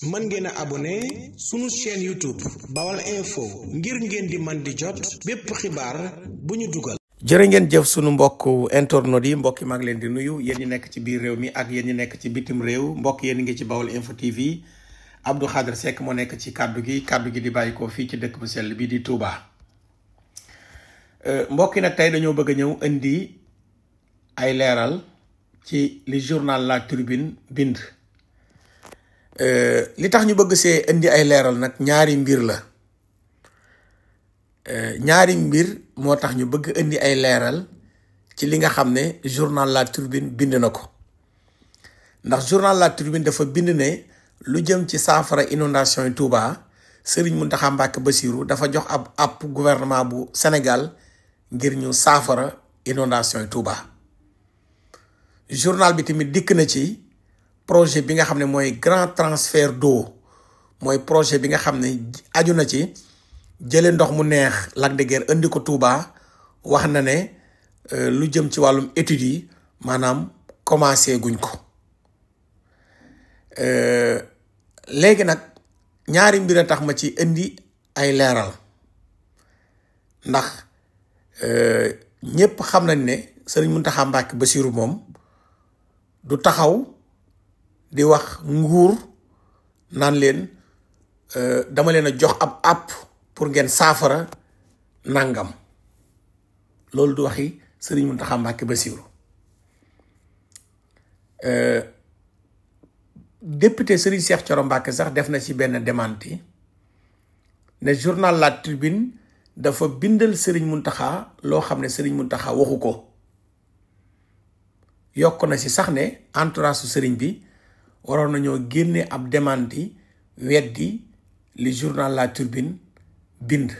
mën ngeen a abonné sunu chaîne YouTube Baol Info ngir ngeen di man di jot bépp xibaar bu ñu dugal. jërë ngeen jëf sunu mbokk internautes yi mbokk yi maa ngi leen di nuyu yéen ñi nekk ci biir réew mi ak yéen ñi nekk ci bitim réew mbokk yéen ngi ci Baol Info TV Abdou Khadre Seck moo nekk ci kàddu gi di bàyyi ko fii ci dëkk bu sell bi di Touba. mbokk yi nag tey dañoo bëgg a ñëw indi ay leeral ci li journal La Tribune bind. li tax ñu bëgg see indi ay leeral nag ñaari mbir la ñaari mbir moo tax ñu bëgg indi ay leeral ci li nga xam ne journal La Tribune bind na ko ndax journal La Tribune dafa bind ne lu jëm ci saafara inondation yi Touba Serigne Mountakha Mbacké Bassirou dafa jox ab app gouvernement bu Sénégal ngir ñu saafara inondation yi Touba. journal bi tamit dikk na ci projet bi nga xam ne mooy grand transfert d'eau mooy projet bi nga xam ne aju na ci jële ndox mu neex Lac de Guiers indi ko Touba wax na ne lu jëm ci wàllum études yi maanaam commencé guñ ko léegi nag ñaari mbir a tax ma ci indi ay leeral ndax ñépp xam nañ ne Serigne Mountakha Mbacké Bassirou moom du taxaw di wax nguur naan leen dama leen a jox ab app pour ngeen saafara nangam loolu du waxi Serigne Mountakha Mbacké Bassirou. député Serigne Cheikh Thioro Mbacké sax def na ci benn démenti ne journal La Tribune dafa bindal Serigne Mountakha loo xam ne Serigne Mountakha waxu ko yokk na ci sax ne entourage su Serigne bi waroon nañoo génne ab démenti weddi li journal La Tribune bind.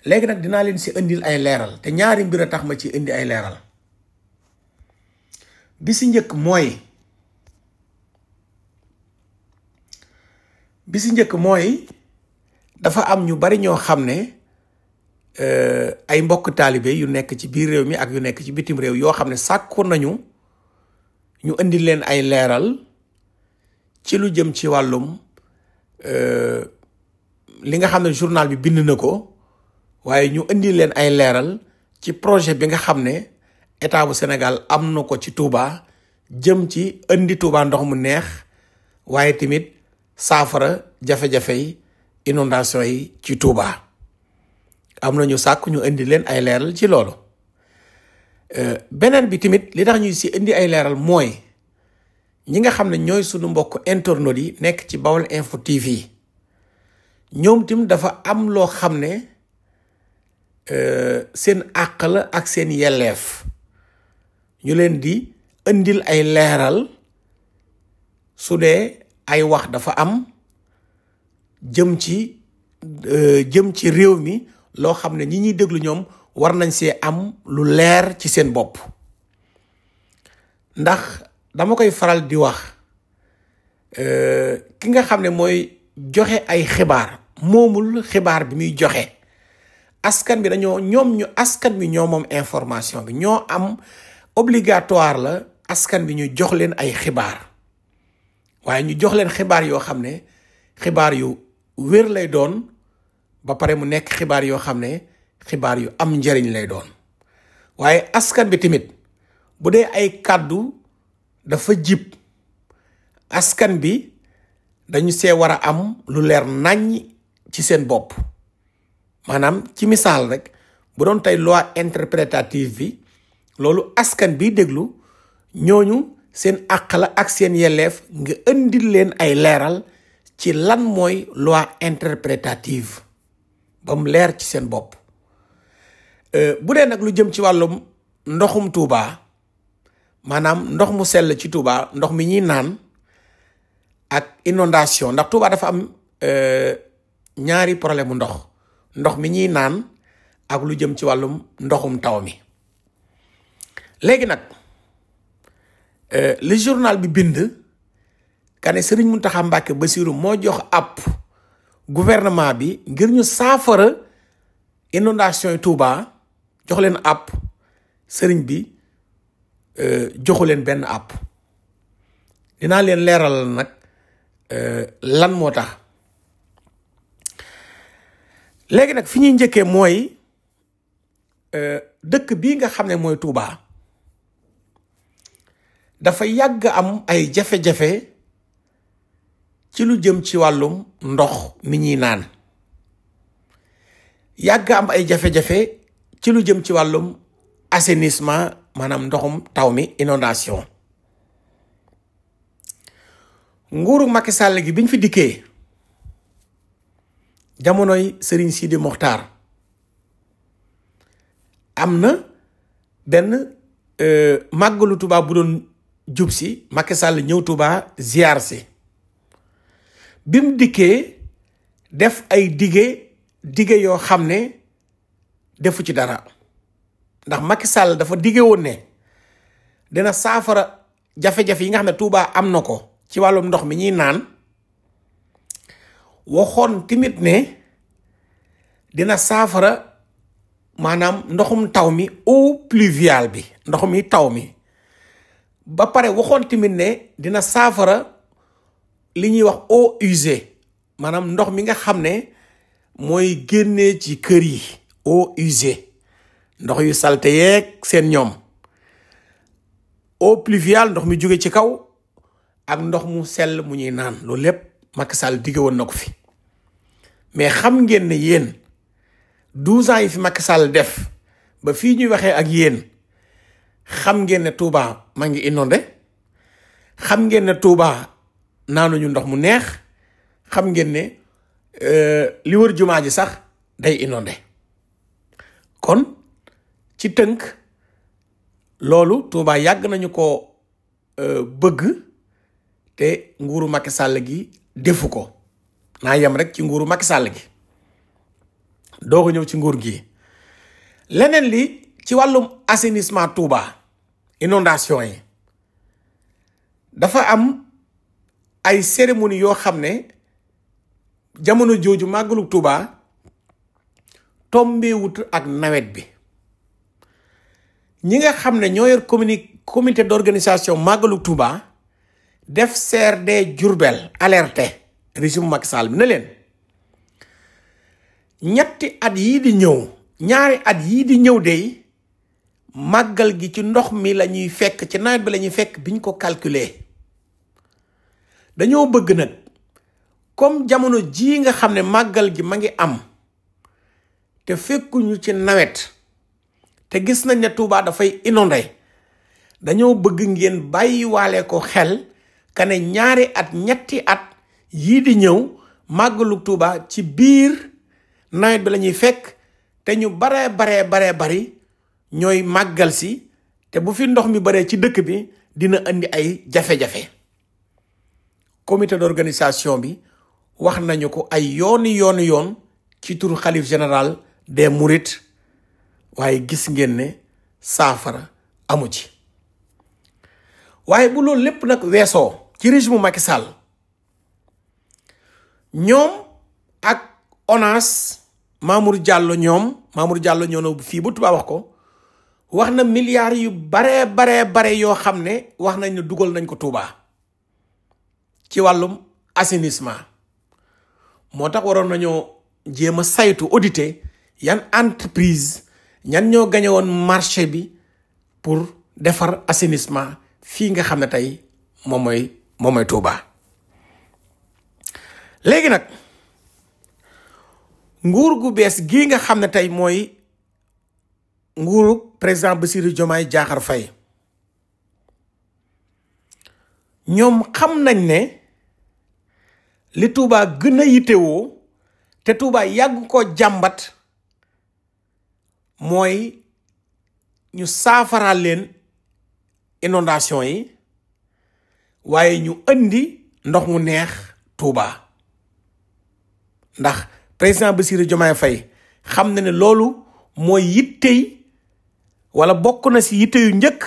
léegi nag dinaa leen ci indil ay leeral te ñaari mbir a tax ma ci indi ay leeral bi ci njëkk mooy dafa am ñu bari ñoo xam ne ay mbokk taalibe yu nekk ci biir réew mi ak yu nekk ci bitim réew yoo xam ne sàkku nañu ñu indi leen ay leeral ci lu jëm ci wàllum li nga xam ne journal bi bind na ko waaye ñu indi leen ay leeral ci projet bi nga xam ne état bu Sénégal am na ko ci Touba jëm ci indi Touba ndox mu neex waaye tamit saafara jafe-jafe yi inondation yi ci Touba am na ñu sàkk ñu indi leen ay leeral ci loolu. beneen bi tamit li tax ñuy si indi ay leeral mooy ñi nga xam ne ñooy sunu mbokk internautes yi nekk ci Baol Info TV ñoom tim dafa am loo xam ne seen àq la ak seen yelleef ñu leen di indil ay leeral su dee ay wax dafa am jëm ci réew mi loo xam ne ñi ñuy déglu ñoom war nañ see am lu leer ci seen bopp ndax dama koy faral di wax ki nga xam ne mooy joxe ay xibaar moomul xibaar bi muy joxe askan bi askan bi ñoo moom information bi ñoo am obligatoire la askan bi ñu jox leen ay xibaar waaye ñu jox leen xibaar yoo xam ne xibaar yu wér lay doon ba pare mu nekk xibaar yoo xam ne xibaar yu am njariñ lay doon waaye askan bi tamit bu dee ay kàddu dafa jib askan bi dañu see war a am lu leer naññ ci seen bopp maanaam ci misaal rek bu doon tey loi interprétative bi loolu askan bi déglu ñooñu seen àq la ak seen yelleef nga indil leen ay leeral ci lan mooy loi interprétative ba mu leer ci seen bopp. bu dee nag lu jëm ci wàllum ndoxum Touba maanaam ndox mu sell ci Touba ndox mi ñuy naan ak inondation ndax Touba dafa am ñaari problème mu ndox mi ñuy naan ak lu jëm ci wàllum ndoxum taw mi. léegi nag le journal bi bind kane Serigne Mountakha Mbacké Bassirou moo jox app gouvernement bi ngir ñu saafara inondation yi Touba jox leen app sëriñ bi joxu leen benn app dinaa leen leeralal nag lan moo tax. léegi nag fi ñuy njëkkee mooy dëkk bii nga xam ne mooy Touba dafa yàgg am ay jafe-jafe ci lu jëm ci wàllum ndox mi ñuy naan, yàgg am ay jafe-jafe ci lu jëm ci wàllum assainissement, maanaam ndoxum taw mi, inondation. nguuru Macky Sall gi biñ fi dikkee jamonoy Serigne Sidi Mokhtar am na benn màggalu Touba bu doon jub si, Macky Sall ñëw Touba ziar si. bi mu dikkee def ay dige yoo xam ne defu ci dara, ndax Macky Sall dafa dige woon ne dina saafara jafe-jafe yi nga xam ne Touba am na ko ci wàllum ndox mi ñuy naan. waxoon tamit ne dina saafara maanaam ndoxum taw mi, eau pluviale bi, ndox mi taw mi. ba pare waxoon tamit ne dina saafara li ñuy wax eau usée, maanaam ndox mi nga xam ne mooy génnee ci kër yi, eau usée, ndox yu salte yeeg seen ñoom. eau pluviale, ndox mi jóge ci kaw, ak ndox mu sell mu ñuy naan. loolu lépp Macky Sall digge woon na ko fi. mais xam ngeen ne yéen 12 ans yi fi Macky Sall def ba fii ñuy waxee ak yéen, xam ngeen ne Touba maa ngi inondé, xam ngeen ne Touba naanuñu ndox mu neex, xam ngeen ne li wër jumaa ji sax day inondé. kon ci tënk loolu Touba yàgg nañu ko bëgg te nguuru Macky Sall gi defu ko. naa yem rek ci nguuru Macky Sall gi doo ko ñëw ci nguur gi. leneen li ci wàllum assainissement Touba, inondation yi, dafa am ay cérémonie yoo xam ne jamono jooju màggalu Touba tombé wut ak nawet bi. ñi nga xam ne ñoo yor comité d'organisation màggalu Touba def CRD Diourbel alerté régime Macky Sall bi ne leen ñetti at yii di ñëw, ñaari at yii di ñëw de màggal gi ci ndox mi la ñuy fekk, ci nawet bi la ñuy fekk biñ ko calculer. dañoo bëgg nag comme jamono jii nga xam ne màggal gi ma ngi am te fekkuñu ci nawet te gis nañ ne Touba dafay inondé, dañoo bëgg ngeen bàyyiwaale ko xel ka ne ñaari at ñetti at yii di ñëw màggalu Touba ci biir nawet bi la ñuy fekk te ñu baree bari ñooy màggal si, te bu fi ndox mi baree ci dëkk bi dina indi ay jafe-jafe. comité d'organisation bi wax nañu ko ay yoon ci turu xalif général des Mourides, waaye gis ngeen ne saafara amu ci. waaye bu loolu lépp nag weesoo ci régime Macky Sall, ñoom ak ONAS Mamour Diallo ñëw na fii bu Touba wax ko, wax na milliards yu bare yoo xam ne wax nañ ne dugal nañ ko Touba ci wàllum assainissement. moo tax waroon nañoo jéem a saytu auditer yan entreprise ñan ñoo gañe woon marché bi pour defar assainissement fii nga xam ne tey moom mooy Touba. léegi nag nguur gu bees gii nga xam ne tey mooy nguuru président Bassirou Diomaye Diakhar Faye, ñoom xam nañ ne li Touba gën a yittewoo te Touba yàgg ko jàmbat mooy ñu saafaraal leen inondation yi, waaye ñu indi ndox mu neex Touba. ndax président Bassirou Diomaye Faye xam na ne loolu mooy yittey wala bokk na si yitte yu njëkk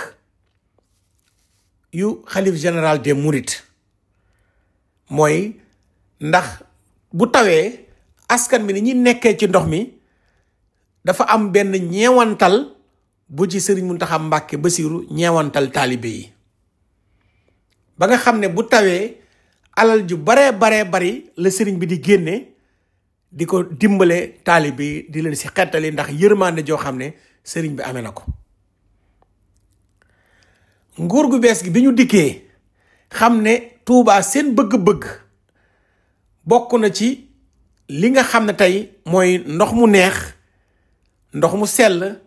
yu xalif général des Mourides. mooy ndax bu tawee askan bi ni ñi nekkee ci ndox mi dafa am benn ñeewantal bu ci Serigne Mountakha Mbacké Bassirou ñeewantal taalibe yi, ba nga xam ne bu tawee alal ju baree bari la sëriñ bi di génne di ko dimbale taalib bi di leen si xettali ndax yërmande joo xam ne sëriñ bi amee na ko. nguur gu bees gi bi ñu dikkee xam ne Touba seen bëgg-bëgg bokk na ci li nga xam ne tey mooy ndox mu neex, ndox mu sell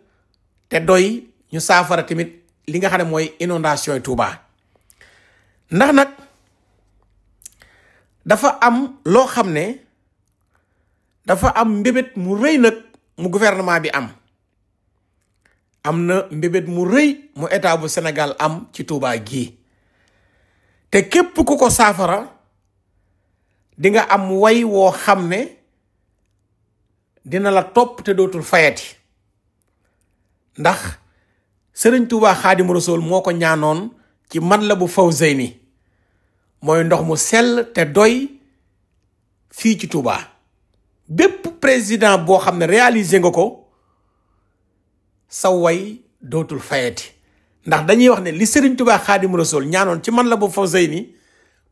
te doy, ñu saafara tamit li nga xam ne mooy inondation yi Touba. ndax nag dafa am loo xam ne dafa am mbébét mu rëy nag mu gouvernement bi am na mbébét mu rëy mu état bu Sénégal am ci Touba gii te képp ku ko saafara di nga am way woo xam ne dina la topp te dootul fayati ndax Sëriñ Touba Xaadimu Rasuul moo ko ñaanoon ci Matlabul Fawzayni mooy ndox mu sell te doy fii ci Touba. bépp président boo xam ne réalisé nga ko sa way dootul fayati ndax dañuy wax ne li Sëriñ Touba Xaadimu Rasuul ñaanoon ci Matlabul Fawzayni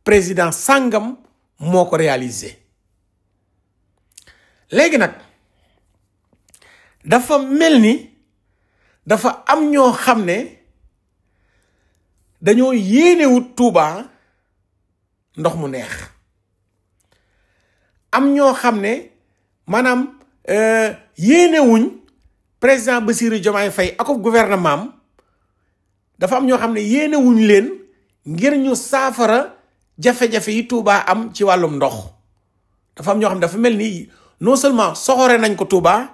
président sàngam moo ko réalisé. léegi nag dafa mel ni dafa am ñoo xam ne dañoo yéenewut Touba ndox mu neex, am ñoo xam ne maanaam yéenewuñ président Bassirou Diomaye Faye ak gouvernement am, dafa am ñoo xam ne yéenewuñ leen ngir ñu saafara jafe-jafe yi Touba am ci wàllum ndox. dafa am ñoo xam ne dafa mel ni non seulement soxore nañ ko Touba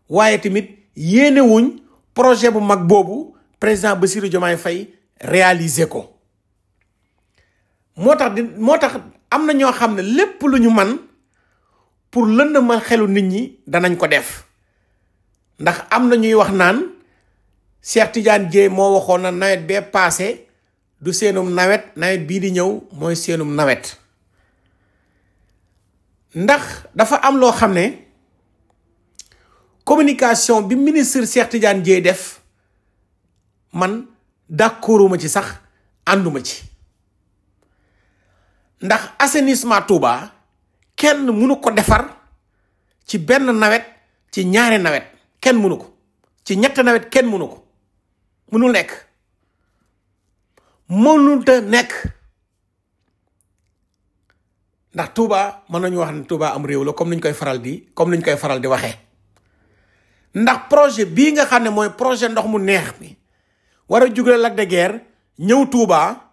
waaye tamit yéenewuñ projet bu mag boobu président Bassirou Diomaye Faye réaliser ko. moo tax am na ñoo xam ne lépp lu ñu man pour lëndëmal xelu nit ñi danañ ko def ndax am na ñuy wax naan Cheikh Tidiane Dièye moo waxoon na nawet bee paase du seenum nawet bii di ñëw mooy seenum nawet. ndax dafa am loo xam ne communication bi ministre Cheikh Tidiane Dièye def man d'accorduma ci sax, ànduma ci. ndax assainissement Touba kenn mënu ko defar ci benn nawet, ci ñaari nawet kenn mënu ko, ci ñetti nawet kenn mënu ko, mënul nekk, mënulta nekk. ndax Touba mën nañu wax ne Touba am réew la comme niñ koy faral di waxee. ndax projet bii nga xam ne mooy projet ndox mu neex mi war a jugale Lac de Guiers ñëw Touba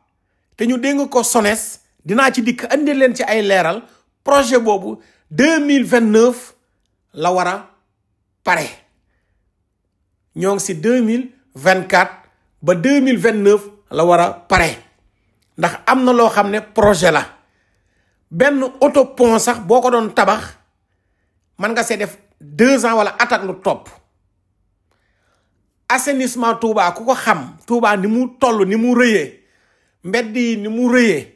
te ñu dénk ko SONES, dinaa ci dikk andi leen ci ay leeral. projet boobu 2029 la war a pare, ñoo ngi si 2024 ba 2029 la war a pare. ndax am na loo xam ne projet la. benn autopont sax boo ko doon tabax man nga see def 2 ans wala at ak lu topp. assainissement Touba ku ko xam, Touba ni mu toll, ni mu rëyee, mbedd yi ni mu rëyee,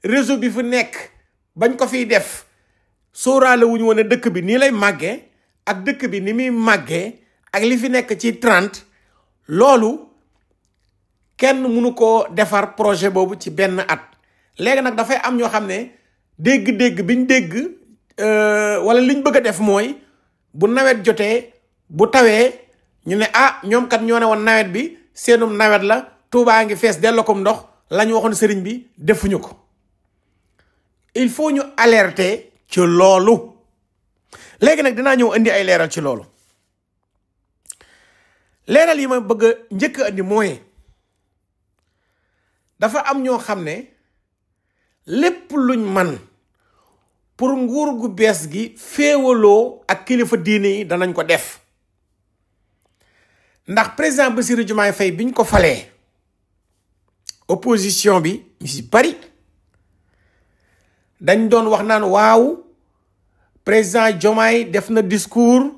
réseau bi fi nekk bañ ko fiy def sóoraale wuñu woon ne dëkk bi nii lay màggee ak dëkk bi ni muy màggee ak li fi nekk ci 30, loolu kenn mënu koo defar projet boobu ci benn at. léegi nag dafay am ñoo xam ne dégg-dégg biñ dégg wala liñ bëgg a def mooy bu nawet jotee bu tawee ñu ne ñoom kat ñoo ne woon nawet bi seenum nawet la, Touba ngi fees delloo ko ndox, la ñu waxoon sëriñ bi defuñu ko. il faut ñu alerter ci loolu. léegi nag dinaa ñëw indi ay leeral ci loolu. leeral yi ma bëgg a njëkk a indi mooy dafa am ñoo xam ne lépp luñ man pour nguur gu bees gi féewaloo ak kilifa diine yi danañ ko def. ndax président Bassirou Diomaye Faye biñ ko falee opposition bi ñu si bari dañ doon wax naan waaw président Diomaye def na discours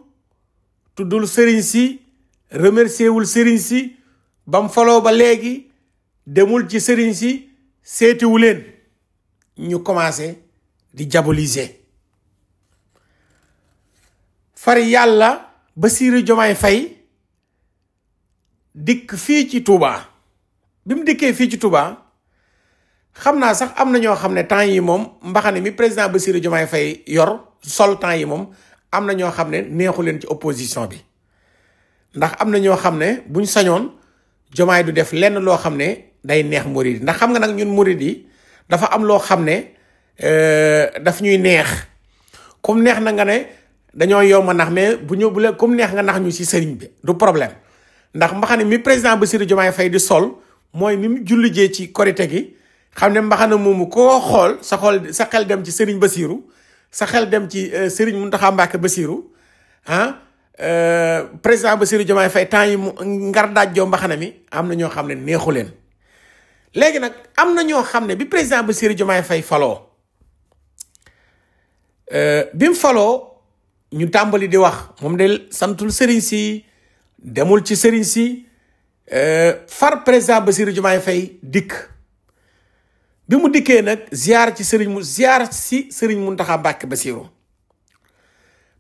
tuddul sëriñ si, remercier wul sëriñ si, bam faloo ba léegi demul ci sëriñ si, seetiwu leen. ñu commencé di diaboliser. far yàlla Bassirou Diomaye Faye dikk fii ci Touba. bi mu dikkee fii ci Touba xam naa sax am na ñoo xam ne temps yi moom mbaxane mi président Bassirou Diomaye Faye yor sol temps yi moom am na ñoo xam ne neexu leen ci opposition bi ndax am na ñoo xam ne buñ sañoon Diomaye du def lenn loo xam ne day neex murid yi ndax xam nga nag ñun murid yi dafa am loo xam ne daf ñuy neex comme neex na nga ne dañoo yomb a nax mais bu lee comme neex nga nax ñu ci sëriñ bi du problème ndax mbaxane mi président Bassirou Diomaye Faye di sol mooy ni mu jullijee ci korite gi xam ne mbaxana moomu koo xool sa xel dem ci Serigne Bassirou sa xel dem ci Serigne Mountakha Mbacké Bassirou président Bassirou Diomaye Faye temps yi mu ngar daajjoo mbaxana mi am na ñoo xam ne neexu leen léegi nag am na ñoo xam ne bi président Bassirou Diomaye Faye faloo bi mu faloo ñu tàmbali di wax moom de santul Serigne si demul ci Serigne si far président Bassirou Diomaye Faye dikk bi mu dikkee nag ziar si Serigne Mountakha Mbacké Bassirou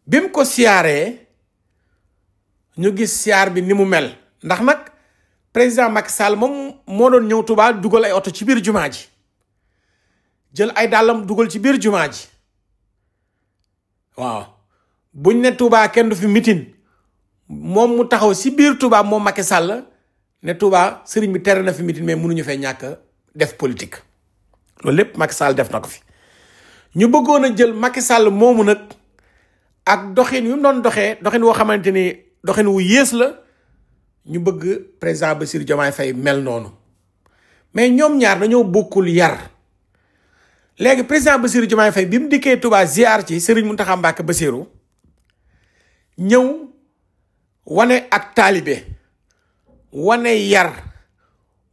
bi mu ko siyaaree ñu gis siyaar bi ni mu mel ndax nag président Macky Sall moom moo doon ñëw Touba dugal ay oto ci biir jumaa ji jël ay dàllam dugal ci biir jumaa ji waaw buñ ne Touba kenn du fi mitin moom mu taxaw si biir Touba moom Macky Sall ne Touba sëriñ bi tere na fi mitin mais mënuñu fee ñàkk def politique loolu lépp Macky Sall def na ko fi ñu bëggoon a jël Macky Sall moomu nag ak doxin yu mu doon doxee doxin woo xamante ni doxin wu yées la ñu bëgg président Bassirou Diomaye Faye mel noonu mais ñoom ñaar dañoo bokkul yar léegi président Bassirou Diomaye Faye bi mu dikkee Touba ziar ci Serigne Mountakha Mbacké Bassirou ñëw wane ak taalibe wane yar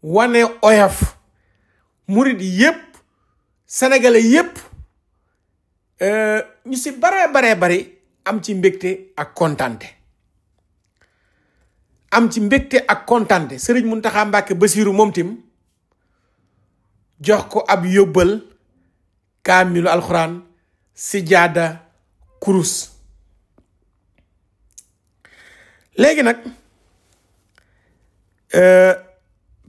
wane oyof murid yépp sénégalais yépp ñu si baree bari am ci mbégte ak kontante Serigne Mountakha Mbacké Bassirou moom tim jox ko ab yóbbal kaamilu alxuraan sijaada kurus léegi nag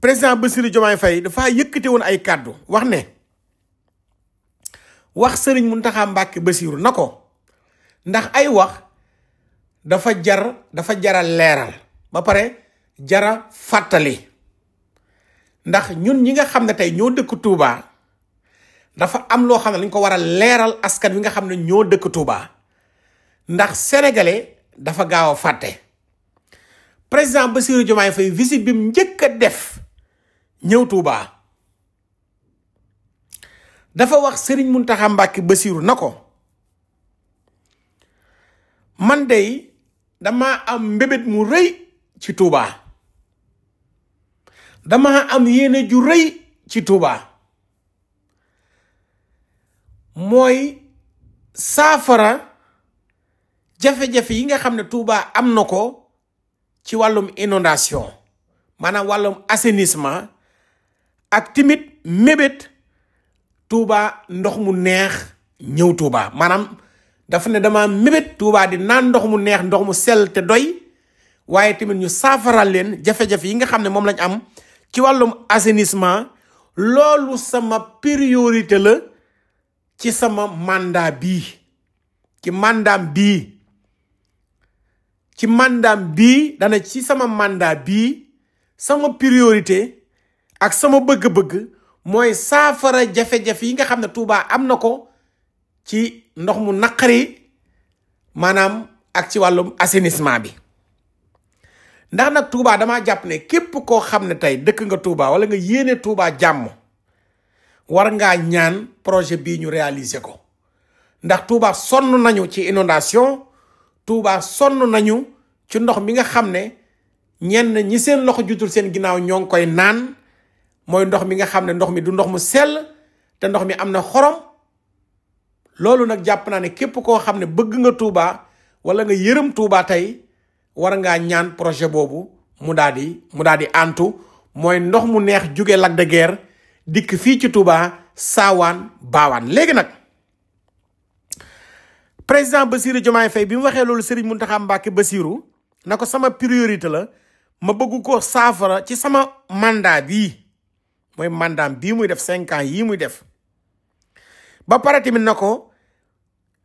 président Bassirou Diomaye Faye dafa yëkkate woon ay kàddu wax Serigne Mountakha Mbacké Bassirou na ko ndax ay wax dafa jara leeral ba pare jara fàttali ndax ñun ñi nga xam ne tey ñoo dëkk Touba dafa am loo xam ne lañ ko war a leeral askan wi nga xam ne ñoo dëkk Touba ndax sénégalais dafa gaaw a fàtte président Bassirou Diomaye Faye visite bi mu njëkk a def ñëw Touba dafa wax Serigne Mountakha Mbacké Bassirou na ko man dey dama am mbébét mu rëy ci Touba dama am yéene ju rëy ci Touba mooy saafara jafe-jafe yi nga xam ne Touba am na ko ci wàllum inondation maanaam wàllum assainissement ak timit mébét Touba ndox mu neex ñëw Touba maanaam dafa ne dama mébét Touba di naan ndox mu neex ndox mu sell te doy waaye tamit ñu saafaral leen jafe-jafe yi nga xam ne moom lañ am ci wàllum assainissement loolu sama priorité la ci sama mandat bii ci mandaam bii dana ci sama mandat bii sama priorité ak sama bëgg-bëgg mooy saafara jafe-jafe yi nga xam ne Touba am na ko ci ndox mu naqari maanaam ak ci wàllum assainissement bi ndax nag Touba damaa jàpp ne képp koo xam ne tey dëkk nga Touba wala nga yéene Touba jàmm war ngaa ñaan projet bii ñu réaliser ko ndax Touba sonn nañu ci inondation Touba sonn nañu ci ndox mi nga xam ne ñenn ñi seen loxo jutul seen ginnaaw ñoo ngi koy naan mooy ndox mi nga xam ne ndox mi du ndox mu sell te ndox mi am na xorom loolu nag jàpp naa ne képp koo xam ne bëgg nga Touba wala nga yërëm Touba tey war ngaa ñaan projet boobu mu daal di antu mooy ndox mu neex jóge Lac de Guiers dikk fii ci Touba saawaan baawaan léegi nag président Bassirou Diomaye Faye bi mu waxee loolu Serigne Mountakha Mbacké Bassirou na ko sama priorité la ma bëgg ko saafara ci sama mandat bii mooy mandaam bii muy def 5 ans yii muy def ba pare tamit na ko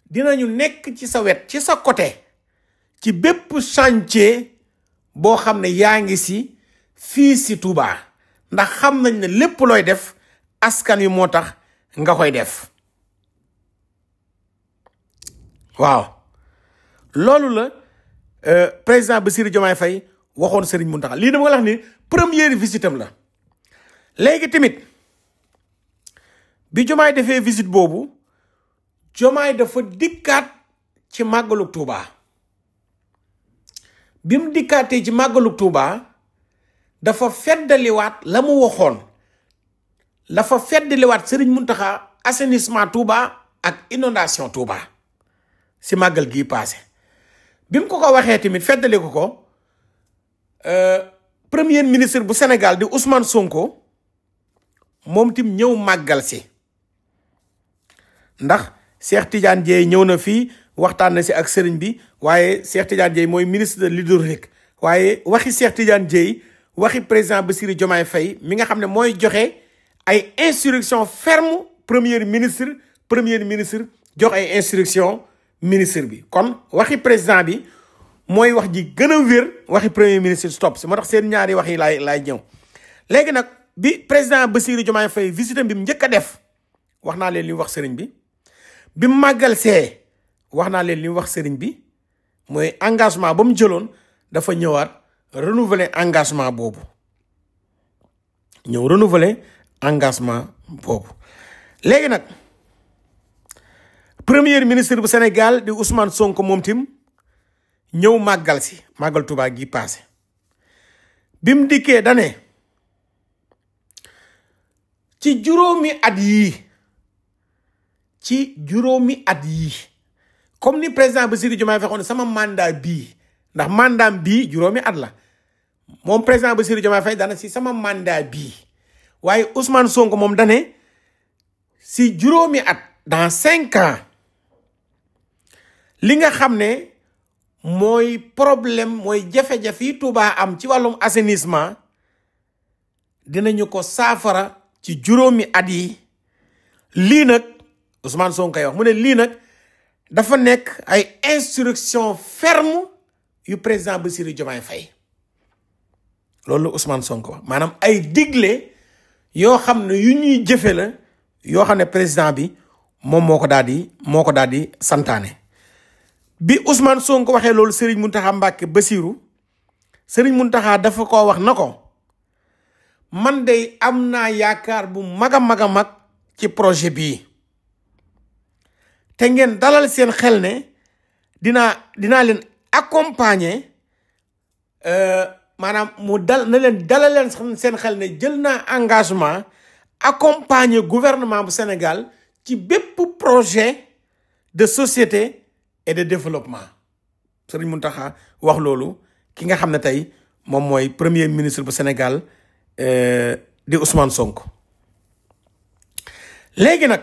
dinañu nekk ci sa wet ci sa côté ci bépp chantier boo xam ne yaa ngi si fii si Touba ndax xam nañ ne lépp looy def askan wi moo tax nga koy def waaw loolu la président Bassirou Diomaye Faye waxoon Serigne Mountakha lii dama nga wax ni première visite am la léegi tamit bi Diomaye defee visite boobu Diomaye dafa dikkaat ci màggalu Touba bi mu dikkaatee ci màggalu Touba dafa feddaliwaat la mu waxoon dafa feddaliwaat Serigne Mountakha assainissement Touba ak inondation Touba si màggal gii passé bi mu ko waxee tamit feddali ko premier ministre bu Sénégal di Ousmane Sonko moom tim ñëw màggal si ndax Cheikh Tidiane Dièye ñëw na fii waxtaan na si ak sëriñ bi waaye Cheikh Tidiane Dièye mooy ministre de l'hydraulique waaye waxi Cheikh Tidiane Dièye waxi président Bassirou Diomaye Faye mi nga xam ne mooy joxe ay instruction ferme premier ministre jox ay instruction ministre bi kon waxi président bi mooy wax ji gën a wér waxi premier ministre stop si moo tax seen ñaari wax yi laay ñëw léegi nag bi président Bassirou Diomaye Faye visitam bi mu njëkk a def wax naa leen li mu wax sëriñ bi mu màggal see wax naa leen li mu wax sëriñ bi mooy engagement ba mu jëloon dafa ñëwaat renouveler engagement boobu léegi nag premier ministre bu Sénégal di Ousmane Sonko moom tim ñëw màggal si màggal Touba gi passé bi mu dikkee dane ci juróomi at yii comme ni président Bassirou Diomaye Faye sama mandat bii ndax mandat bii juróomi at la moom président Bassirou Diomaye Faye dana si sama mandat bii waaye Ousmane Sonko moom dane si juróomi at dans 5 ans li nga xam ne mooy problème mooy jafe-jafe yi Touba am ci wàllum assainissement dinañu ko saafara ci juróomi at yi lii nag Ousmane Sonko kay wax mu ne lii nag dafa nekk ay instruction ferme yu président Bassirou Diomaye Faye loolu la Ousmane Sonko wax maanaam ay digle yoo xam ne yu ñuy jëfe la yoo xam ne président bi moom moo ko daal di santaane bi Ousmane Sonko waxee loolu Serigne Mountakha Mbacké Bassirou Serigne Mountakha dafa ko wax na ko man de am naa yaakaar bu mag a mag ci projet bii te ngeen dalal seen xel ne dinaa leen accompagner maanaam dalal leen seen xel ne jël naa engagement accompagner gouvernement bu Sénégal ci bépp projet de société et de développement Serigne Mountakha wax loolu ki nga xam ne tey moom mooy premier ministre bu Sénégal di Ousmane Sonko léegi nag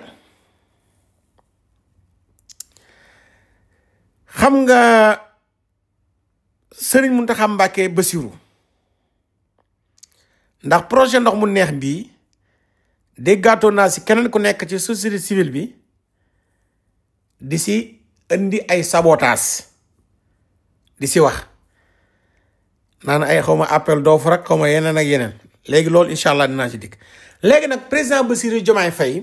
xam nga Serigne Mountakha Mbacké Bassirou ndax projet ndox mu neex bii déggaatoon naa si keneen ku nekk ci société civile bi di si indi ay sabotage di si wax naan ay xaw ma appel d'offre rek xaw ma yeneen ak yeneen léegi loolu incha allah dinaa ci dikk léegi nag président Bassirou Diomaye Faye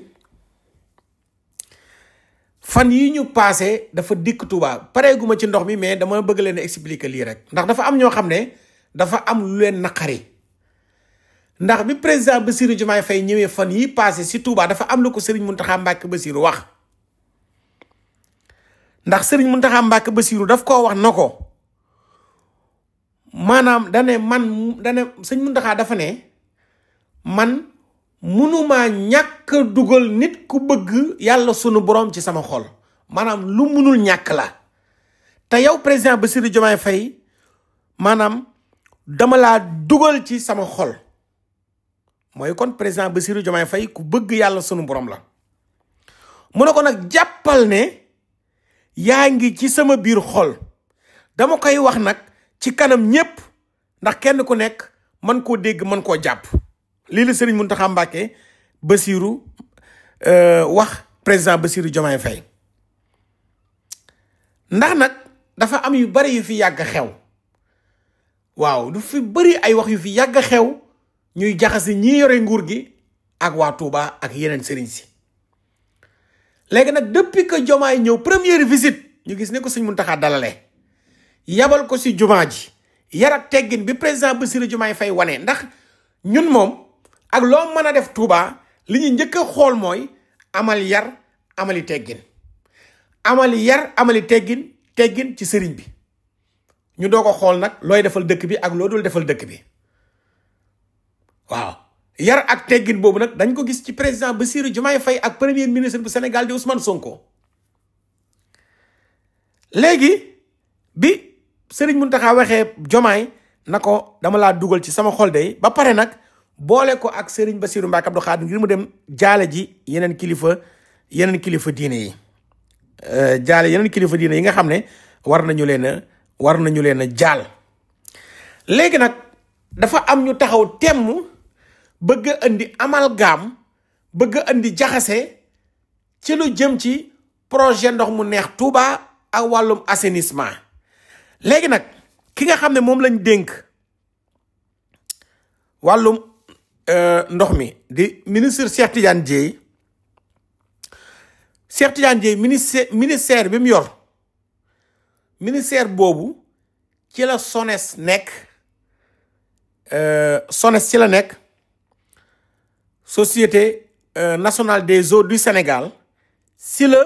fan yi ñu passé dafa dikk Touba pareeguma ci ndox mi mais dama bëgg leen expliquer lii rek ndax dafa am ñoo xam ne dafa am lu leen naqari ndax bi président Bassirou Diomaye Faye ñëwee fan yi passé si Touba dafa am lu ko Serigne Mountakha Mbacké Bassirou wax ndax Serigne Mountakha Mbacké Bassirou daf koo wax na ko maanaam dane Serigne Mountakha dafa ne man munumaa ñàkk dugal nit ku bëgg yàlla sunu borom ci sama xol maanaam lu munul ñàkk la te yow président Bassirou Diomaye Faye maanaam dama laa dugal ci sama xol mooy kon président Bassirou Diomaye Faye ku bëgg yàlla sunu borom la mu ne ko nag jàppal ne yaa ngi ci sama biir xol dama koy wax nag ci kanam ñépp ndax kenn ku nekk mën koo dégg mën koo jàpp lii la Serigne Mountakha Mbacké Bassirou wax président Bassirou Diomaye Faye ndax nag dafa am yu bari yu fi yàgg xew waaw du fi bari ay wax yu fi yàgg xew ñuy jaxase ñi yore nguur gi ak waa Touba ak yeneen sëriñ si léegi nag depuis que Diomaye ñëw première visite ñu gis ne ko Serigne Mountakha dalale yabal ko si jumaa ji yar ak teggin bi président Bassirou Diomaye Faye wane ndax ñun moom ak loo mën a def Touba li ñu njëkk a xool mooy amal yar amali teggin amali yar amali teggin ci sëriñ bi ñu doo ko xool nag looy defal dëkk bi ak loo dul defal dëkk bi waaw yar ak teggin boobu nag dañ ko gis ci président Bassirou Diomaye Faye ak premier ministre bu Sénégal di Ousmane Sonko léegi bi Serigne Mountakha waxee Diomaye na ko dama laa dugal ci sama xol de ba pare nag boole ko ak Serigne Bassirou Mbacké Abdou Khadre ngir mu dem jaale ji yeneen kilifa diine yi jaale yeneen kilifa diine yi nga xam ne war nañu leen a jaal léegi nag dafa am ñu taxaw temm bëgg a indi amalgame bëgg a indi jaxase ci lu jëm ci projet ndox mu neex Touba ak wàllum assainissement léegi nag ki nga xam ne moom lañ dénk wàllum ndox mi di ministre Cheikh Tidiane Dièye ministère bi mu yor ministère boobu ci la SONES nekk SONES ci la nekk Société nationale des eaux du Sénégal si la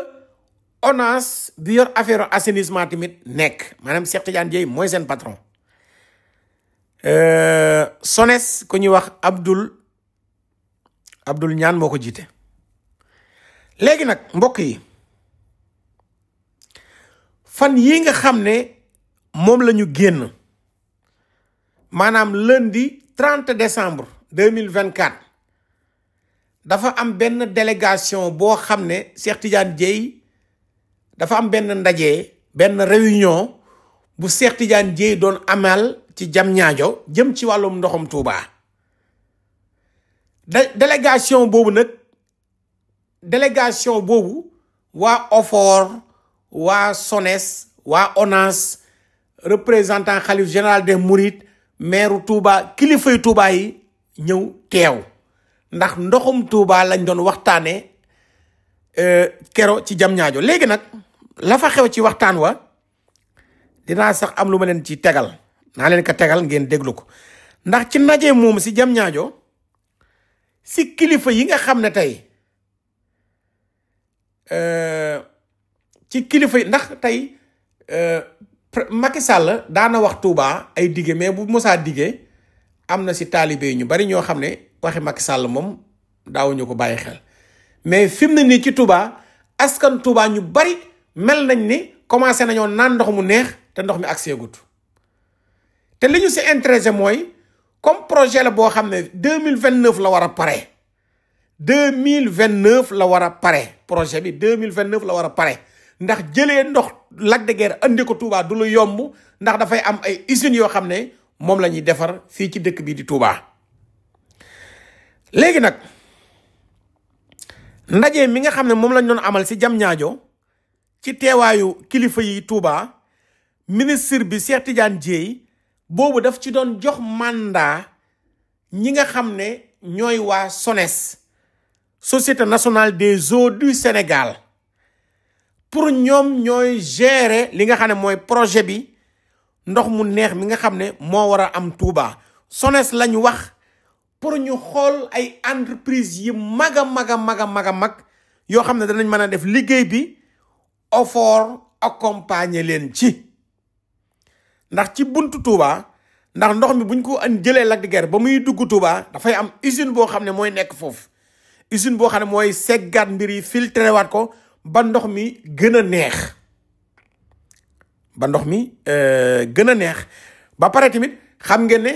ONAS bi yor affaire assainissement tamit nekk maanaam Cheikh Tidiane Dièye mooy seen patron SONES ku ñuy wax Abdoul Niane moo ko jiite léegi nag mbokk yi fan yi nga xam ne moom la ñu génn maanaam lundi 30 décembre 2024 dafa am benn délégation boo xam ne Cheikh Tidiane Dièye dafa am benn ndaje benn réunion bu Cheikh Tidiane Dièye doon amal ci Diamniadio jëm ci wàllum ndoxum Touba délégation boobu waa OFOR waa SONES waa ONAS représentant xalif général des Mourides maire Touba kilifay Touba yi ñëw teew ndax ndoxum Touba lañ doon waxtaane kero ci Diamniadio léegi nag la fa xew ci waxtaan wa dinaa sax am lu ma leen ci tegal naa leen ko tegal ngeen déglu ko ndax ci ndaje moom si Diamniadio si kilifa yi nga xam ne tey ci kilifa yi ndax tey Macky Sall daana wax Touba ay dige mais bu mosaa dige am na si taalibe ñu bari ñoo xam ne waxi Macky Sall moom daawuñu ko bàyyi xel mais fi mu ne nii ci Touba askan Touba ñu bari mel nañ ni commencé nañoo naan ndox mu neex te ndox mi ak seegut te li ñu si intéressé mooy comme projet la boo xam ne 2029 la war a pare 2029 la war a pare projet bi 2029 la war a pare ndax jëlee ndox Lac de Guiers andi ko Touba du lu yomb ndax dafay am ay usines yoo xam ne moom la ñuy defar fii ci dëkk bi di Touba. léegi nag ndaje mi nga xam ne moom lañ doon amal si Diamniadio ci teewaayu kilifa yi Touba ministre bi Cheikh Tidiane Dièye boobu daf ci doon jox mandat ñi nga xam ne ñooy waa SONES Société nationale des eaux du Sénégal pour ñoom ñooy gérer li nga xam ne mooy projet bi ndox mu neex mi nga xam ne moo war a am Touba SONES lañu wax pour ñu xool ay entreprise yi mag yoo xam ne danañ mën a def liggéey bi OFOR accompagner leen ci ndax ci buntu Touba ndax ndox mi buñ ko jëlee Lac de Guiers ba muy dugg Touba dafay am usine boo xam ne mooy nekk foofu usine boo xam ne mooy seggaat mbir yi filtré waat ko ba ndox mi gën a neex ba pare tamit xam ngeen ne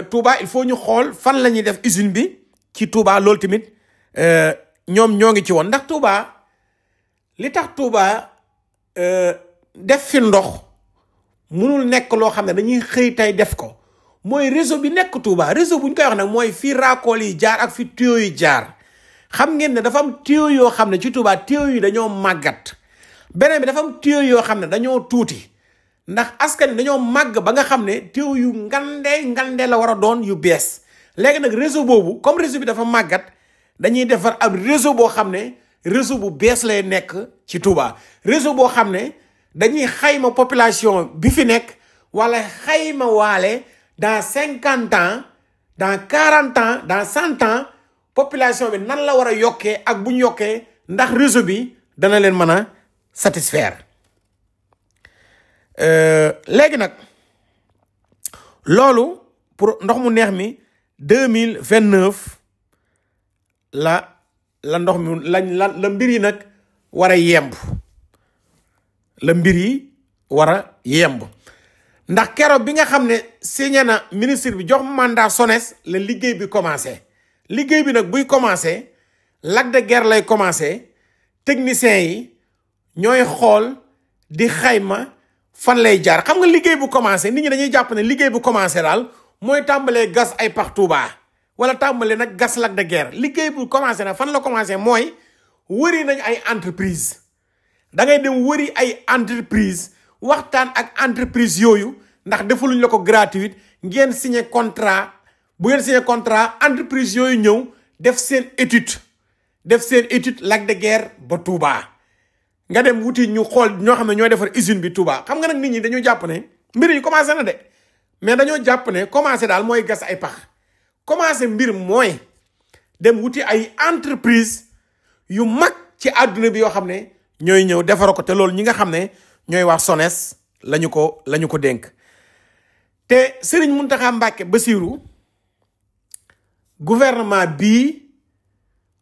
Touba il faut ñu xool fan la ñuy def usine bi ci Touba loolu tamit ñoom ñoo ngi ci woon ndax Touba li tax Touba def fi ndox munul nekk loo xam ne dañuy xëy tey def ko mooy réseau bi nekk Touba réseau bu ñu koy wax nag mooy fii raakool yi jaar ak fi tuyau yi jaar xam ngeen ne dafa am tuyau yoo xam ne ci Touba tuyau yi dañoo màggat beneen bi dafa am tuyau yoo xam ne dañoo tuuti ndax askan wi dañoo màgg ba nga xam ne tuyau yu ngande la war a doon yu bees léegi nag réseau boobu comme réseau bi dafa màggat dañuy defar ab réseau boo xam ne réseau bu bees lay nekk ci Touba réseau boo xam ne dañuy xayma population bi fi nekk wala xayma waale dans 50 ans dans 40 ans dans 100 ans population bi nan la war a yokkee ak bu ñu yokkee ndax réseau bi dana leen mën a satisfaire léegi nag loolu pour ndox mu neex mi 2029 la ndox mi la mbir yi nag war a yemb la mbir yi war a yemb ndax keroog bi nga xam ne signé na ministre bi jox mandat SONES la liggéey bi commencé liggéey bi nag buy commencé Lac de Guiers lay commencé techniciens yi ñooy xool di xayma fan lay jaar xam nga liggéey bu commencé nit ñi dañuy jàpp ne liggéey bu commencé daal mooy tàmbalee gas ay pax Touba wala tàmbalee nag gas Lac de Guiers liggéey bu commencé nag fan la commencé mooy wëri nañ ay entreprise da ngay dem wëri ay entreprise waxtaan ak entreprise yooyu ndax defuluñ la ko gratuite ngeen signé contrat bu ngeen signé contrat entreprise yooyu ñëw def seen étude Lac de Guiers ba Touba nga dem wuti ñu xool ñoo xam ne ñooy defar usine bi Touba xam nga nag nit ñi dañoo jàpp ne mbir yi commencé na de mais dañoo jàpp ne commencé daal mooy gas ay pax commencé mbir mooy dem wuti ay entreprise yu mag ci àdduna bi yoo xam ne ñooy ñëw defara ko te loolu ñi nga xam ne ñooy wax SONES lañu ko dénk te Serigne Mountakha Mbacké Bassirou gouvernement bii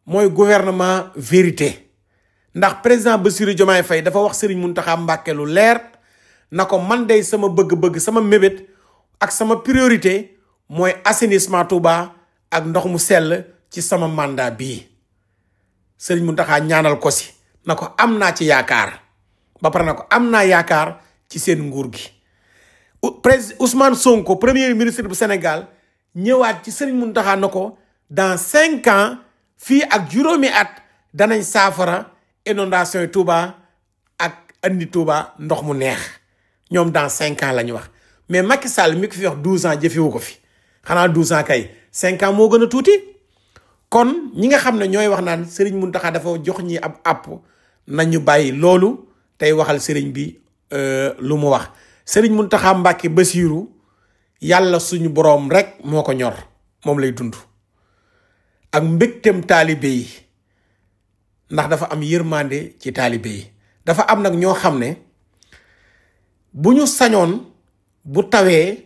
mooy gouvernement vérité ndax président Bassirou Diomaye Faye dafa wax Serigne Mountakha Mbacké lu leer na ko man day sama bëgg-bëgg sama mébét ak sama priorité mooy assainissement Touba ak ndox mu sell ci sama mandat bii Serigne Mountakha ñaanal ko si na ko am naa ci yaakaar ba pare na ko am naa yaakaar ci seen nguur gi président Ousmane Sonko premier ministre bu Sénégal ñëwaat ci Serigne Mountakha na ko dans 5 ans fii ak juróomi at danañ saafara inondation yi Touba ak andi Touba ndox mu neex ñoom dans 5 ans la ñu wax mais Macky Sall mi ko fi wax 12 ans jëfewu ko fi xanaa 12 ans kay 5 ans moo gën a tuuti kon ñi nga xam ne ñooy wax naan Serigne Mountakha dafa jox ñi ab àpp nañu bàyyi loolu tey waxal Serigne bi lu mu wax Serigne Mountakha Mbacké Bassirou yàlla suñu boroom rek moo ko ñor moom lay dund ak mbégtem taalibe yi ndax dafa am yërmande ci taalibe yi dafa am nag ñoo xam ne bu ñu sañoon bu tawee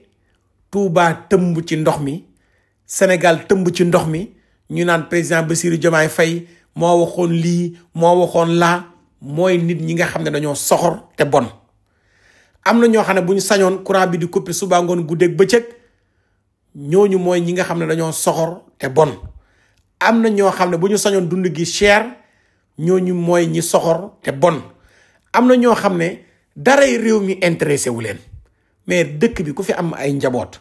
Touba tëmb ci ndox mi Sénégal tëmb ci ndox mi ñu naan président Bassirou Diomaye Faye moo waxoon lii moo waxoon laa mooy nit ñi nga xam ne dañoo soxor te bon am na ñoo xam ne bu ñu sañoon courant bi di coupé suba ngoon guddeeg bëccëg ñooñu mooy ñi nga xam ne dañoo soxor te bon am na ñoo xam ne bu ñu sañoon dund gi cher ñooñu mooy ñi soxor te bon am na ñoo xam ne daray réew mi intéressé wu leen mais dëkk bi ku fi am ay njaboot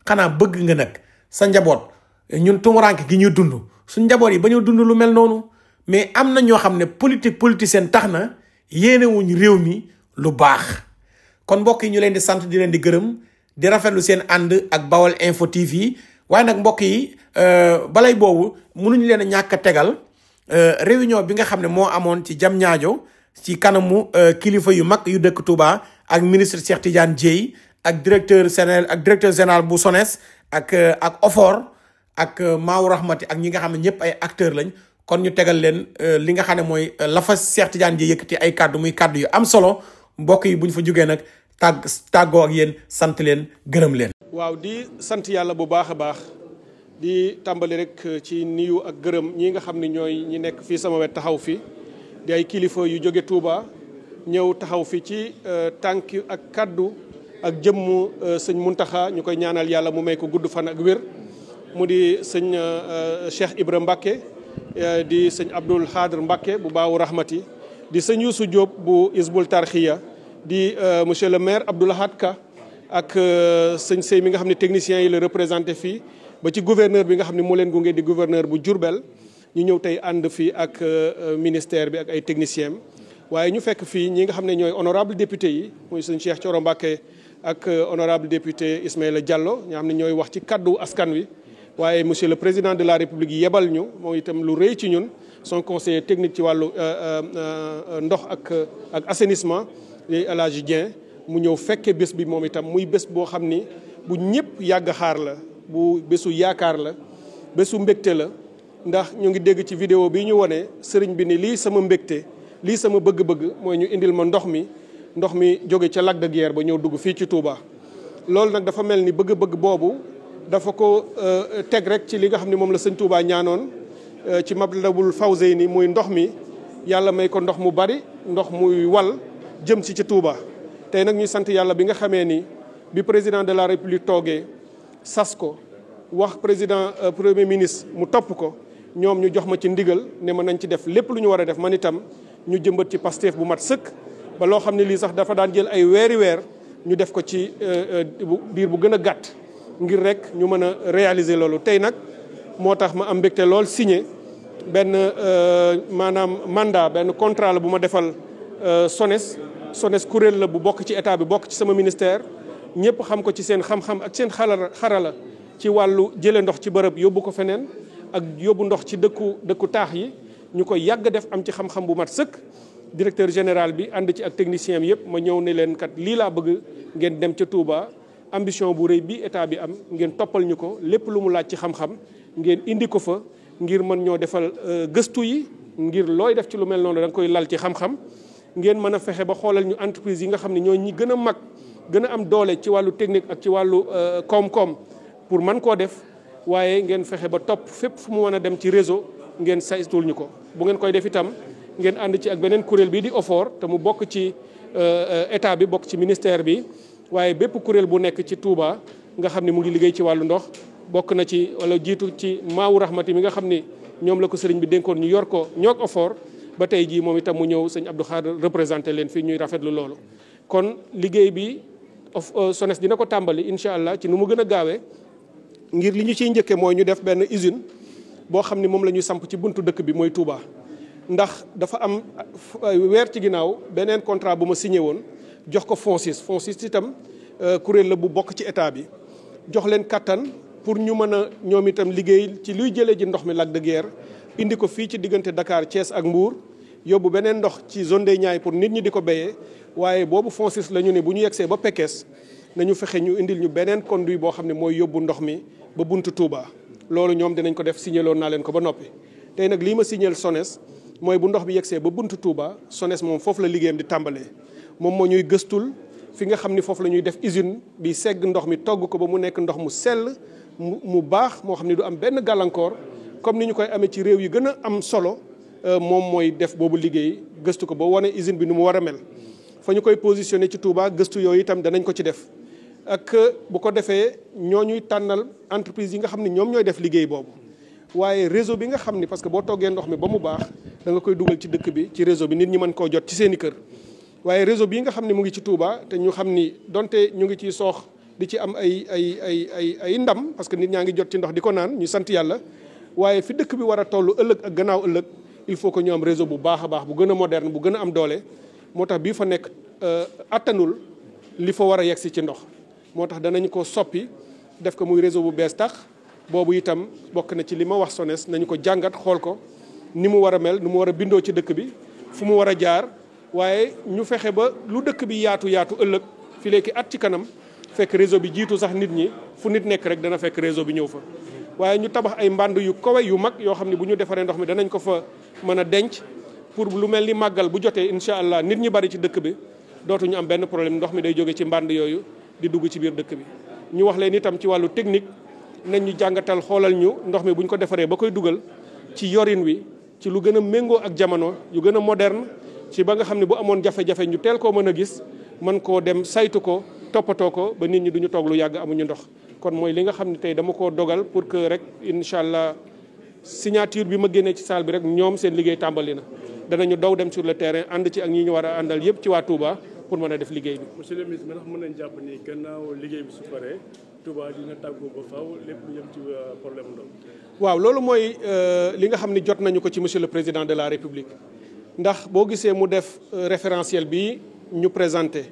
xanaa bëgg nga nag sa njaboot ñun tumuranke gi ñuy dund suñ njaboot yi ba ñu dund lu mel noonu mais am na ñoo xam ne politicienne tax na yéenewuñ réew mi lu baax kon mbokk yi ñu leen di sant di leen di gërëm di rafetlu seen ànd ak Bawal Info TV waaye nag mbokk yi balay boobu mënuñu leen a ñàkk a tegal réunion bi nga xam ne moo amoon ci Diamniadio ci kanamu kilifa yu mag yu dëkk Touba ak ministre Cheikh Tidiane Dièye ak directeur général bu SONES ak OFOR ak Maaw Rahmati ak ñi nga xam ne ñëpp ay acteurs lañ kon ñu tegal leen li nga xam ne mooy la fa Cheikh Tidiane Dièye yëkkati ay kàddu muy kàddu yu am solo mbokk yi bu ñu fa jógee nag tàggoo ak yéen sant leen gërëm leen. waaw di sant yàlla bu baax a baax di tàmbali rek ci niyu ak gërëm ñi nga xam ne ñooy ñi nekk fii sama wet taxaw fi di ay kilifa yu jóge Touba ñëw taxaw fi ci tànk ak kaddu ak jëmmu sëñ Mountakha ñu koy ñaanal yàlla mu may ko gudd fan ak wér mu di sëñ Cheikh Ibra Mbacké di sëñ Abdoul Khadr Mbacké bu Baawu Rahmati di sëñ Youssou Diop bu Hizbut Tarqiyyah di monsieur le maire Abdou Lahad Ka ak sëñ Sey mi nga xam ne techniciens yi la représenté fii ba ci gouverneur bi nga xam ne moo leen gunge di gouverneur bu Diourbel ñu ñëw tey ànd fii ak ministère bi ak ay techniciens waaye ñu fekk fii ñi nga xam ne ñooy honorable député yi muy sëñ Cheikh Thioro Mbacké ak honorable député Ismaïla Diallo ñoo xam ne ñooy wax ci kaddu askan wi waaye monsieur le président de la république yebal ñu moom itam lu rëy ci ñun son conseiller technique ci wàllu ndox ak assainissement El Hadji Dieng mu ñëw fekke bés bi moom itam muy bés boo xam ni bu ñëpp yàgg xaar la bu bésu yaakaar la bésu mbégte la ndax ñu ngi dégg ci vidéo bi ñu wone sëriñ bi ni lii sama mbégte lii sama bëgg-bëgg mooy ñu indil ma ndox mi jóge ca Lac de Guiers ba ñëw dugg fii ci Touba. loolu nag dafa mel ni bëgg-bëgg boobu dafa ko teg rek ci li nga xam ne moom la sëñ Touba ñaanoon ci Matlabul Fawzayni muy ndox mi yàlla may ko ndox mu bari ndox muy wal jëm ci Touba. tey nag ñuy sant yàlla bi nga xamee ni bi président de la république toogee sas ko wax président premier ministre mu topp ko ñoom ñu jox ma ci ndigal ne ma nañ ci def lépp lu ñu war a def man itam ñu jëmbat ci Pastef bu mat sëkk ba loo xam ne lii sax dafa daan jël ay weer ñu def ko ci biir bu gën a gàtt ngir rek ñu mën a réaliser loolu. tey nag moo tax ma am mbégte lool signé benn maanaam mandat benn contrat la bu ma defal SONES kuréel la bu bokk ci état bi bokk ci sama ministère ñëpp xam ko ci seen xam-xam ak seen xarala ci wàllu jële ndox ci bërëb yóbbu ko feneen ak yóbbu ndox ci dëkku taax yi ñu koy yàgg def am ci xam-xam bu mat sëkk. directeur général bi ànd ci ak technicien bi yëpp ma ñëw ne leen kat lii laa bëgg ngeen dem ca Touba ambition bu rëy bi état bi am ngeen toppal ñu ko lépp lu mu laaj ci xam-xam ngeen indi ko fa ngir mën ñoo defal gëstu yi ngir looy def ci lu mel noonu da nga koy lal ci xam-xam. ngeen mën a fexe ba xoolal ñu entreprise yi nga xam ne ñoo ñi gën a mag gën a am doole ci wàllu technique ak ci wàllu koom-koom pour mën koo def waaye ngeen fexe ba topp fépp fu mu mën a dem ci réseau ngeen saytul ñu ko. bu ngeen koy def itam ngeen ànd ci ak beneen kuréel bii di OFOR te mu bokk ci état bi bokk ci ministère bi waaye bépp kuréel bu nekk ci Touba nga xam ne mu ngi liggéey ci wàllu ndox bokk na ci wala jiitu ci Maawu Rahmati mi nga xam ni ñoom la ko sëriñ bi dénkoon ñu yor ko ñoog OFOR. ba tey jii moom itam mu ñëw sëñ Abdou Khadre représenté leen fii ñuy rafetlu loolu kon liggéey bi SONES dina ko tàmbali incha allah ci nu mu gën a gaawee ngir li ñu ciy njëkkee mooy ñu def benn usine boo xam ni moom la ñuy samp ci buntu dëkk bi mooy Touba. ndax dafa am weer ci ginnaaw beneen contrat bu ma signé woon jox ko FONSIS itam kuréel la bu bokk ci état bi jox leen kattan pour ñu mën a ñoom itam liggéey ci luy jëlee ji ndox mi Lac de Guiers indi ko fii ci diggante Dakar Thiès ak Mbour yóbbu beneen ndox ci zone des Niayes pour nit ñi di ko béyee waaye boobu FONSIS la ñu ne bu ñu yegsee ba Pekes nañu fexe ñu indil ñu beneen conduit boo xam ne mooy yóbbu ndox mi ba buntu Touba. loolu ñoom dinañ ko def signaloon naa leen ko ba noppi tey nag lii ma signal SONES mooy bu ndox bi yegsee ba buntu Touba SONES moom foofu la liggéeyam di tàmbalee moom moo ñuy gëstul fi nga xam ni foofu la ñuy def usine bi segg ndox mi togg ko ba mu nekk ndox mu sell mu baax moo xam ne du am benn gàllankoor comme ni ñu koy amee ci réew yi gën a am solo moom mooy def boobu liggéey gëstu ko ba wane usine bi nu mu war a mel. fa ñu koy positionné ci Touba gëstu yooyu itam danañ ko ci def ak bu ko defee ñoo ñuy tànnal entreprise yi nga xam ne ñoom ñooy def liggéey boobu. waaye réseau bi nga xam ni parce que boo toggee ndox mi ba mu baax da nga koy dugal ci dëkk bi ci réseau bi nit ñi mën koo jot ci seen i kër waaye réseau bii nga xam ne mu ngi ci Touba te ñu xam ni donte ñu ngi ciy soox di ci am ay ndam parce que nit ñaa ngi jot ci ndox di ko naan ñu sant yàlla. waaye fi dëkk bi war a toll ëllëg ak gannaaw ëllëg il faut que ñu am réseau bu baax a baax bu gën a moderne bu gën a am doole moo tax bii fa nekk attanul li fa war a yegsi ci ndox moo tax danañ ko soppi def ko muy réseau bu bees tax boobu itam bokk na ci li ma wax SONES nañu ko jàngat xool ko ni mu war a mel ni mu war a bindoo ci dëkk bi fu mu war a jaar waaye ñu fexe ba lu dëkk bi yaatu ëllëg fi léegi at ci kanam fekk réseau bi jiitu sax nit ñi fu nit nekk rek dana fekk réseau bi ñëw fa waaye ñu tabax ay mbànd yu kawe yu mag yoo xam ne bu ñu defaree ndox mi danañ ko fa mën a denc pour lu mel ni màggal bu jotee incha allah nit ñi bari ci dëkk bi dootuñu am benn problème ndox mi day jóge ci mbànd yooyu di dugg ci biir dëkk bi. ñu wax leen itam ci wàllu technique nañ ñu jàngatal xoolal ñu ndox mi bu ñu ko defaree ba koy dugal ci yorin wi ci lu gën a méngoo ak jamono yu gën a moderne ci ba nga xam ne bu amoon jafe-jafe ñu teel koo mën a gis mën koo dem saytu ko toppatoo ko ba nit ñi duñu toog lu yàgg amuñu ndox. kon mooy li nga xam ne tey dama koo dogal pour que rek incha allah signature bi ma génnee ci salle bi rek ñoom seen liggéey tàmbali na danañu daw dem sur le terrain ànd ci ak ñi ñu war a àndal yëpp ci waa Touba pour mën a def liggéey bi. monsieur le ministre ndax mën nañ jàpp ni gannaaw liggéey bi su paree Touba dina tàggoo ba faaw lépp lu jëm ci problème ndox. waaw loolu mooy li nga xam ni jot nañu ko ci monsieur le président de la république ndax boo gisee mu def référentiel bi ñu présenté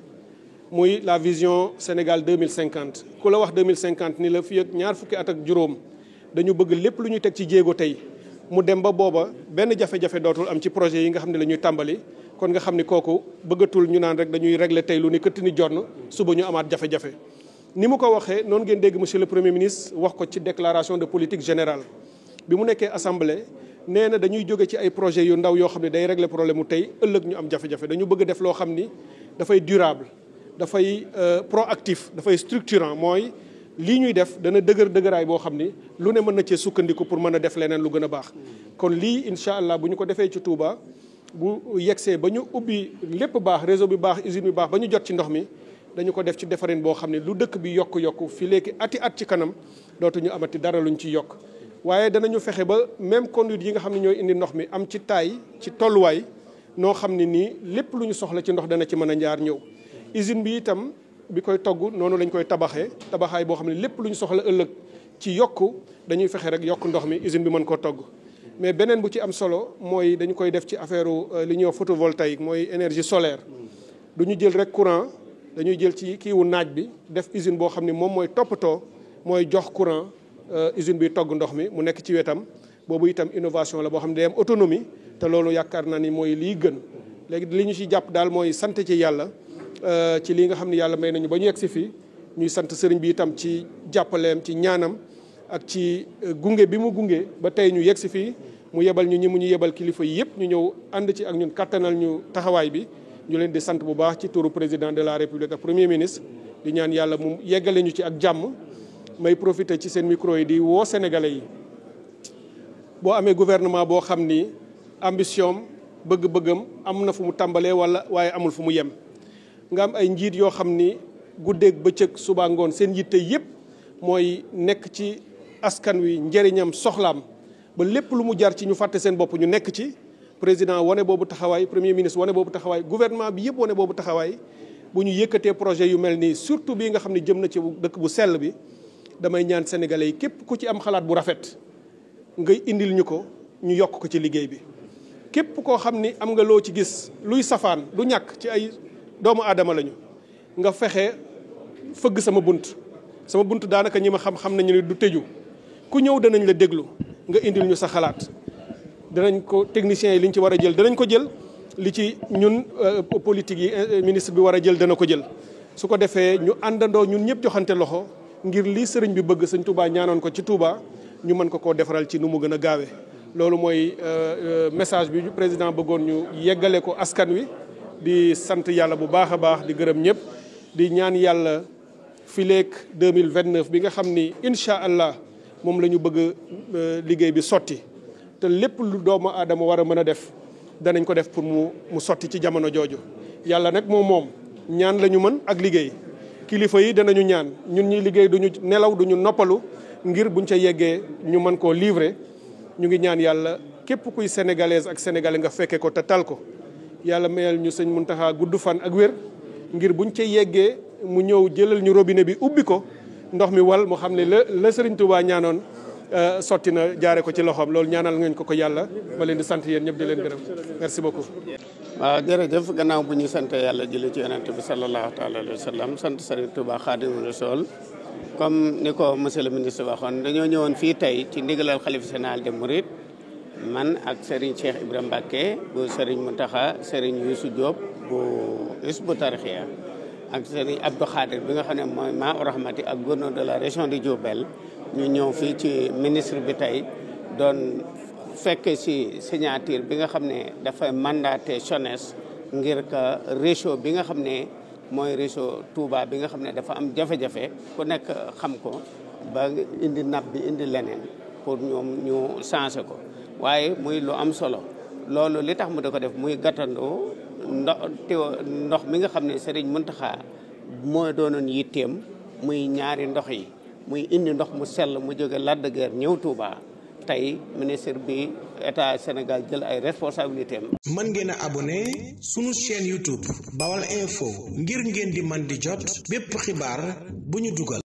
muy la vision Sénégal 2050 ku la wax 2050 ni la fii ak ñaar fukki at ak juróom dañu bëgg lépp lu ñu teg ci jéego tey mu dem ba booba benn jafe-jafe dootul am ci projet yi nga xam ne la ñuy tàmbali kon nga xam ni kooku bëggatul ñu naan rek dañuy régler tey lu ni këtt ni jonn suba ñu amaat jafe-jafe ni mu ko waxee noonu ngeen dégg monsieur le premier ministre wax ko ci déclaration de politique générale bi mu nekkee assemblée nee na dañuy jóge ci ay projets yu ndaw yoo xam ne day régler problème mu tey ëllëg ñu am jafe-jafe dañu bëgg def loo xam ni dafay durable dafay proactif dafay structurant mooy lii ñuy def dana dëgëraay boo xam ni lu ne mën na cee sukkandiku pour mën a def leneen lu gën a baax kon lii incha allah bu ñu ko defee ci Touba bu yegsee ba ñu ubbi lépp baax réseau bi baax usine bi baax ba ñu jot ci ndox mi dañu ko def ci defarin boo xam ne lu dëkk bi yokk fi léegi ati at ci kanam dootuñu amati dara luñ ci yokk waaye danañu fexe ba même conduite yi nga xam ne ñooy indi ndox mi am ci taay ci tolluwaay noo xam ne nii lépp lu ñu soxla ci ndox dana ci mën a njaar ñëw usine bi itam bi koy togg noonu lañ koy tabaxaay boo xam ne lépp lu ñu soxla ëllëg ci yokk dañuy fexe rek yokk ndox mi usine bi mën koo togg mais beneen bu ci am solo mooy dañu koy def ci affaire li ñuy wax photovoltaïque mooy énergie solaire du ñu jël rek courant dañuy jël ci kiiwu naaj bi def usine boo xam ne moom mooy toppatoo mooy jox courant usine bi togg ndox mi mu nekk ci wetam boobu itam innovation la boo xam ne day am autonomie te loolu yaakaar naa ni mooy lii gën léegi li ñu ci jàpp daal mooy sant ci yàlla ci lii nga xam ne yàlla may nañu ba ñu yegg si fii ñuy sant sëriñ bi itam ci jàppaleem ci ñaanam ak ci gunge bi mu gunge ba tey ñu yegg si fii mu yebal ñu ñi mu ñu yebal kilifa yi yëpp ñu ñëw ànd ci ak ñun kattanal ñu taxawaay bi ñu leen di sant bu baax ci turu président de la république ak premier ministre di ñaan yàlla mu yeggale ñu ci ak jàmm may profiter ci seen micro yi di woo sénégalais yi boo amee gouvernement boo xam ni ambition bëgg-bëggam am na fu mu tàmbalee waaye amul fu mu yem nga am ay njiit yoo xam ni guddeeg bëccëg suba ngoon seen yitte yëpp mooy nekk ci askan wi njëriñam soxlaam ba lépp lu mu jar ci ñu fàtte seen bopp ñu nekk ci président wane boobu taxawaay premier ministre wane boobu taxawaay gouvernement bi yëpp wane boobu taxawaay bu ñu yëkkatee projet yu mel nii surtout bii nga xam ne jëm na ci dëkk bu sell bi damay ñaan sénégalais yi képp ku ci am xalaat bu rafet ngay indil ñu ko ñu yokk ko ci liggéey bi képp koo xam ni am nga loo ci gis luy safaan du ñàkk ci ay doomu aadama lañu nga fexe fëgg sama bunt daanaka ñi ma xam nañu ne du tëju ku ñëw danañ la déglu nga indil ñu sa xalaat danañ ko techniciens yi liñ ci war a jël danañ ko jël li ci ñun politique yi ministre bi war a jël dana ko jël su ko defee ñu àndandoo ñun ñëpp joxante loxo ngir lii sëriñ bi bëgg sëñ Touba ñaanoon ko ci Touba ñu mën ko koo defaral ci nu mu gën a gaawee loolu mooy message bi président bëggoon ñu yeggale ko askan wi di sant yàlla bu baax a baax di gërëm ñëpp di ñaan yàlla fileek 2029 bi nga xam ni incha allah moom la ñu bëgg liggéey bi sotti te lépp lu doomu aadama war a mën a def danañ ko def pour mu sotti ci jamono jooju yàlla nag moom ñaan la ñu mën ak liggéey kilifa yi danañu ñaan ñun ñuy liggéey duñu nelaw duñu noppalu ngir buñ ca yeggee ñu mën koo livrer ñu ngi ñaan yàlla képp kuy sénégalaise ak sénégalais nga fekke ko te tal ko yàlla mayal ñu sëñ Muntaxa gudd fan ak wér ngir buñ ca yeggee mu ñëw jëlal ñu robinet bi ubbi ko ndox mi wal mu xam ne la Sëriñ Tuubaa ñaanoon sotti na jaare ko ci loxoom loolu ñaanal ngeen ko yàlla ma leen di sant yéen ñëpp di leen gërëm merci beaucoup. waaw jërëjëf gannaaw bu ñu sant yàlla julli ci yonent bi sallallahu taala alayhi wa sallam sant Sëriñ Tuubaa Xaadimu Rasuul comme ni ko monsieur le ministre waxoon dañoo ñëwoon fii tey ci ndigalal xalifa général des mourides man ak Serigne Cheikh Ibrahima Mbacké bu Serigne Mountakha Serigne Youssou Diop bu Hizbut Tarqiyyah ak Serigne Abdou Khadir bi nga xam ne mooy Maa-u Rahmati ak gouverneur de la région de Diourbel ñu ñëw fii ci ministre bi tey doon fekk ci signature bi nga xam ne dafay mandaté SONES ngir que réseau bi nga xam ne mooy réseau Touba bi nga xam ne dafa am jafe-jafe ku nekk xam ko ba indi napp bi indi leneen pour ñoom ñu changé ko waaye muy lu am solo loolu li tax mu da ko def muy gàttandoo ndox mi nga xam ne Serigne Mountakha moo doonoon yitteem muy ñaari ndox yi muy indi ndox mu sell mu jóge Lac de Guiers ñëw Touba tey ministre bi état Sénégal jël ay responsabilités am. mën ngeen a abonné sunu chaîne YouTube Baol Info ngir ngeen di man di jot bépp xibaar bu ñu dugal.